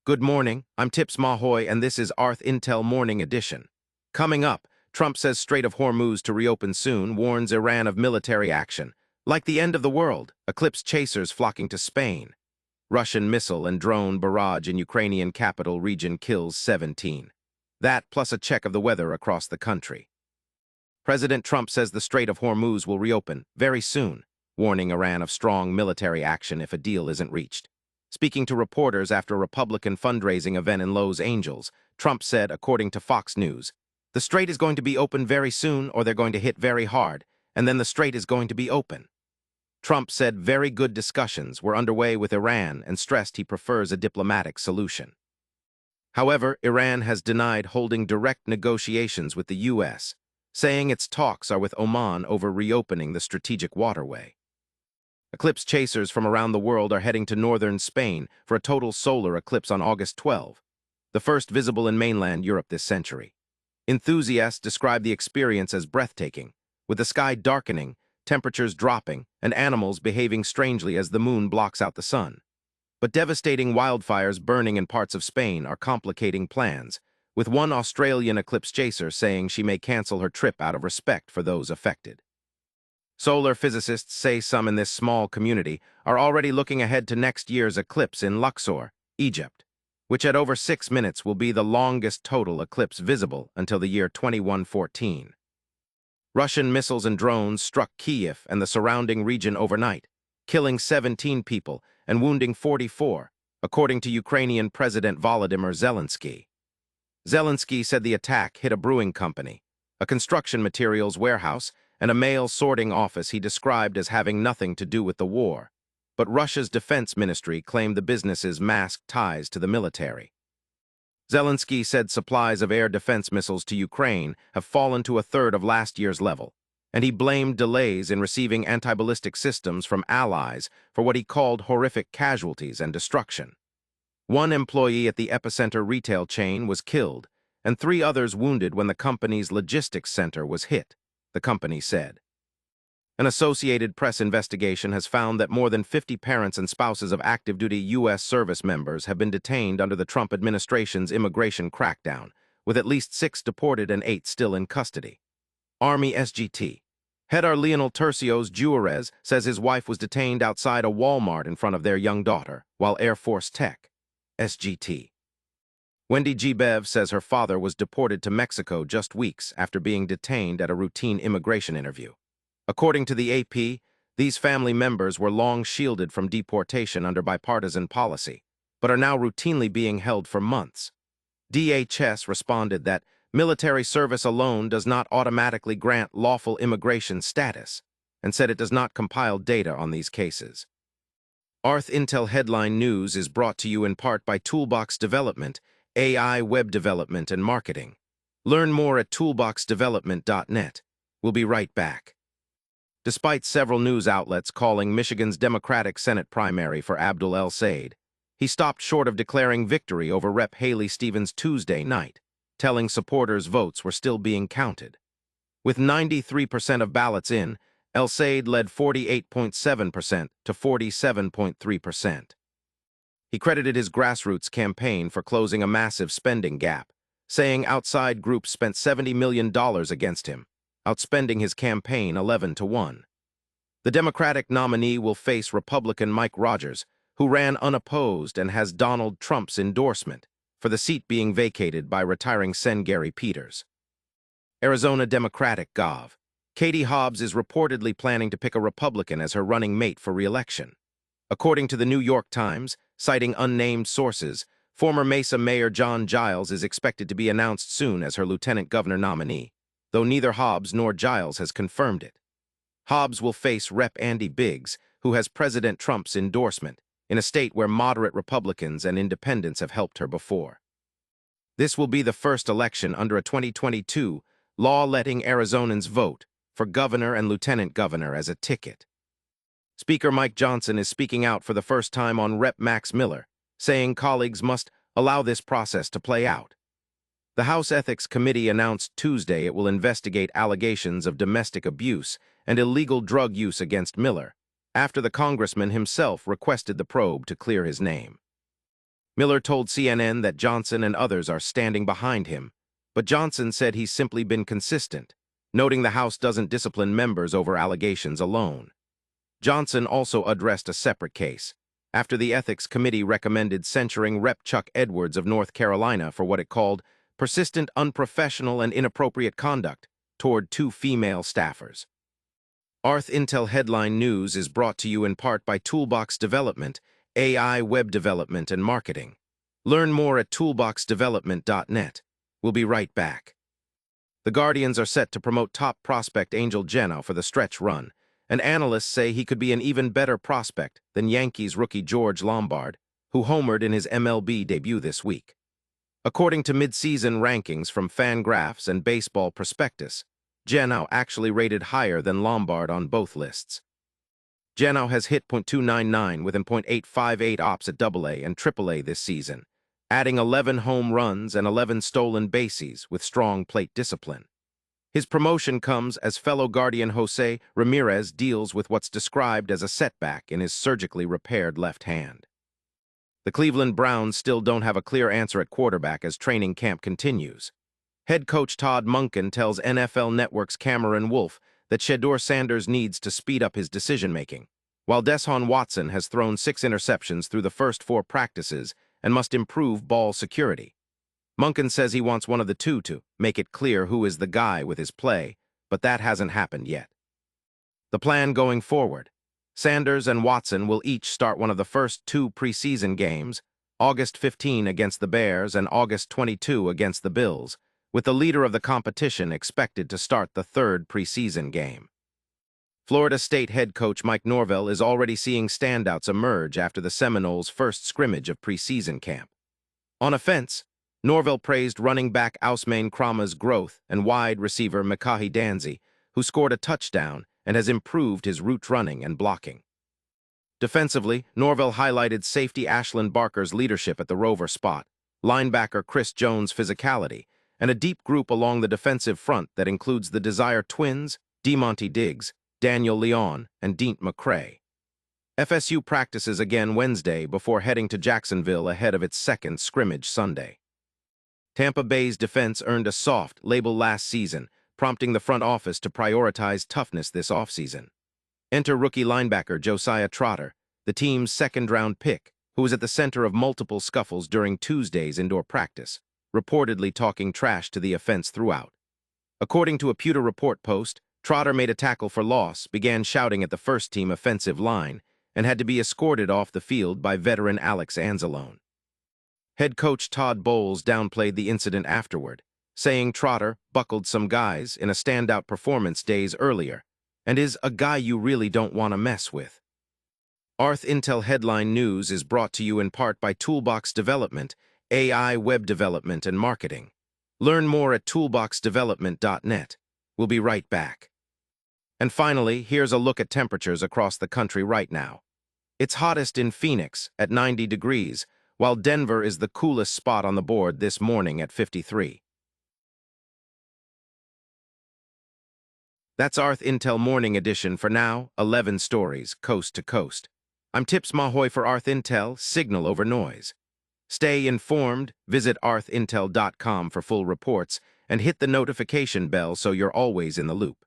Good morning, I'm Tips Mahoy, and this is ArthIntel Morning Edition. Coming up, Trump says Strait of Hormuz to reopen soon, warns Iran of military action. Like the end of the world, Eclipse chasers flocking to Spain. Russian missile and drone barrage in Ukrainian capital region kills 17. That plus a check of the weather across the country. President Trump says the Strait of Hormuz will reopen very soon, warning Iran of strong military action if a deal isn't reached. Speaking to reporters after a Republican fundraising event in Los Angeles, Trump said, according to Fox News, "The strait is going to be open very soon, or they're going to hit very hard, and then the strait is going to be open." Trump said very good discussions were underway with Iran and stressed he prefers a diplomatic solution. However, Iran has denied holding direct negotiations with the U.S., saying its talks are with Oman over reopening the strategic waterway. Eclipse chasers from around the world are heading to northern Spain for a total solar eclipse on August 12, the first visible in mainland Europe this century. Enthusiasts describe the experience as breathtaking, with the sky darkening, temperatures dropping, and animals behaving strangely as the moon blocks out the sun. But devastating wildfires burning in parts of Spain are complicating plans, with one Australian eclipse chaser saying she may cancel her trip out of respect for those affected. Solar physicists say some in this small community are already looking ahead to next year's eclipse in Luxor, Egypt, which at over 6 minutes will be the longest total eclipse visible until the year 2114. Russian missiles and drones struck Kyiv and the surrounding region overnight, killing 17 people and wounding 44, according to Ukrainian President Volodymyr Zelensky. Zelensky said the attack hit a brewing company, a construction materials warehouse, and a mail sorting office he described as having nothing to do with the war, but Russia's defense ministry claimed the business's masked ties to the military. Zelensky said supplies of air defense missiles to Ukraine have fallen to a third of last year's level, and he blamed delays in receiving anti-ballistic systems from allies for what he called horrific casualties and destruction. One employee at the epicenter retail chain was killed, and 3 others wounded when the company's logistics center was hit, the company said. An Associated Press investigation has found that more than 50 parents and spouses of active-duty U.S. service members have been detained under the Trump administration's immigration crackdown, with at least 6 deported and 8 still in custody. Army SGT. Head Lionel Tercios Juarez says his wife was detained outside a Walmart in front of their young daughter, while Air Force Tech. SGT. Wendy G. Bev says her father was deported to Mexico just weeks after being detained at a routine immigration interview. According to the AP, these family members were long shielded from deportation under bipartisan policy, but are now routinely being held for months. DHS responded that military service alone does not automatically grant lawful immigration status, and said it does not compile data on these cases. ArthIntel Headline News is brought to you in part by Toolbox Development, AI web development and marketing. Learn more at toolboxdevelopment.net. We'll be right back. Despite several news outlets calling Michigan's Democratic Senate primary for Abdul El-Sayed, he stopped short of declaring victory over Rep. Haley Stevens Tuesday night, telling supporters votes were still being counted. With 93% of ballots in, El-Sayed led 48.7% to 47.3%. He credited his grassroots campaign for closing a massive spending gap, saying outside groups spent $70 million against him, outspending his campaign 11-1. The Democratic nominee will face Republican Mike Rogers, who ran unopposed and has Donald Trump's endorsement, for the seat being vacated by retiring Sen. Gary Peters. Arizona Democratic Gov. Katie Hobbs is reportedly planning to pick a Republican as her running mate for re-election. According to the New York Times, citing unnamed sources, former Mesa Mayor John Giles is expected to be announced soon as her lieutenant governor nominee, though neither Hobbs nor Giles has confirmed it. Hobbs will face Rep. Andy Biggs, who has President Trump's endorsement, in a state where moderate Republicans and independents have helped her before. This will be the first election under a 2022 law letting Arizonans vote for governor and lieutenant governor as a ticket. Speaker Mike Johnson is speaking out for the first time on Rep. Max Miller, saying colleagues must allow this process to play out. The House Ethics Committee announced Tuesday it will investigate allegations of domestic abuse and illegal drug use against Miller, after the congressman himself requested the probe to clear his name. Miller told CNN that Johnson and others are standing behind him, but Johnson said he's simply been consistent, noting the House doesn't discipline members over allegations alone. Johnson also addressed a separate case, after the Ethics Committee recommended censuring Rep. Chuck Edwards of North Carolina for what it called persistent, unprofessional, and inappropriate conduct toward 2 female staffers. ArthIntel Headline News is brought to you in part by Toolbox Development, AI web development and marketing. Learn more at toolboxdevelopment.net. We'll be right back. The Guardians are set to promote top prospect Angel Genao for the stretch run, and analysts say he could be an even better prospect than Yankees rookie George Lombard, who homered in his MLB debut this week. According to mid-season rankings from Fangraphs and Baseball Prospectus, Genao actually rated higher than Lombard on both lists. Genao has hit .299 with an .858 ops at AA and AAA this season, adding 11 home runs and 11 stolen bases with strong plate discipline. His promotion comes as fellow Guardian Jose Ramirez deals with what's described as a setback in his surgically repaired left hand. The Cleveland Browns still don't have a clear answer at quarterback as training camp continues. Head coach Todd Monken tells NFL Network's Cameron Wolfe that Shedeur Sanders needs to speed up his decision-making, while Deshaun Watson has thrown 6 interceptions through the first 4 practices and must improve ball security. Monken says he wants one of the two to make it clear who is the guy with his play, but that hasn't happened yet. The plan going forward: Sanders and Watson will each start one of the first 2 preseason games, August 15 against the Bears and August 22 against the Bills, with the leader of the competition expected to start the 3rd preseason game. Florida State head coach Mike Norvell is already seeing standouts emerge after the Seminoles' first scrimmage of preseason camp. On offense, Norvell praised running back Ousmane Krama's growth and wide receiver Mikahi Danzi, who scored a touchdown and has improved his route running and blocking. Defensively, Norvell highlighted safety Ashlyn Barker's leadership at the rover spot, linebacker Chris Jones' physicality, and a deep group along the defensive front that includes the Desire twins, DeMonte Diggs, Daniel Leon, and Deant McCray. FSU practices again Wednesday before heading to Jacksonville ahead of its 2nd scrimmage Sunday. Tampa Bay's defense earned a soft label last season, prompting the front office to prioritize toughness this offseason. Enter rookie linebacker Josiah Trotter, the team's 2nd-round pick, who was at the center of multiple scuffles during Tuesday's indoor practice, reportedly talking trash to the offense throughout. According to a Pewter Report post, Trotter made a tackle for loss, began shouting at the first-team offensive line, and had to be escorted off the field by veteran Alex Anzalone. Head coach Todd Bowles downplayed the incident afterward, saying Trotter buckled some guys in a standout performance days earlier and is a guy you really don't want to mess with. ArthIntel Headline News is brought to you in part by Toolbox Development, AI web development and marketing. Learn more at toolboxdevelopment.net. We'll be right back. And finally, here's a look at temperatures across the country right now. It's hottest in Phoenix at 90 degrees, while Denver is the coolest spot on the board this morning at 53. That's ArthIntel Morning Edition for now, 11 stories, coast to coast. I'm Timeskuwait for ArthIntel, signal over noise. Stay informed, visit arthintel.com for full reports, and hit the notification bell so you're always in the loop.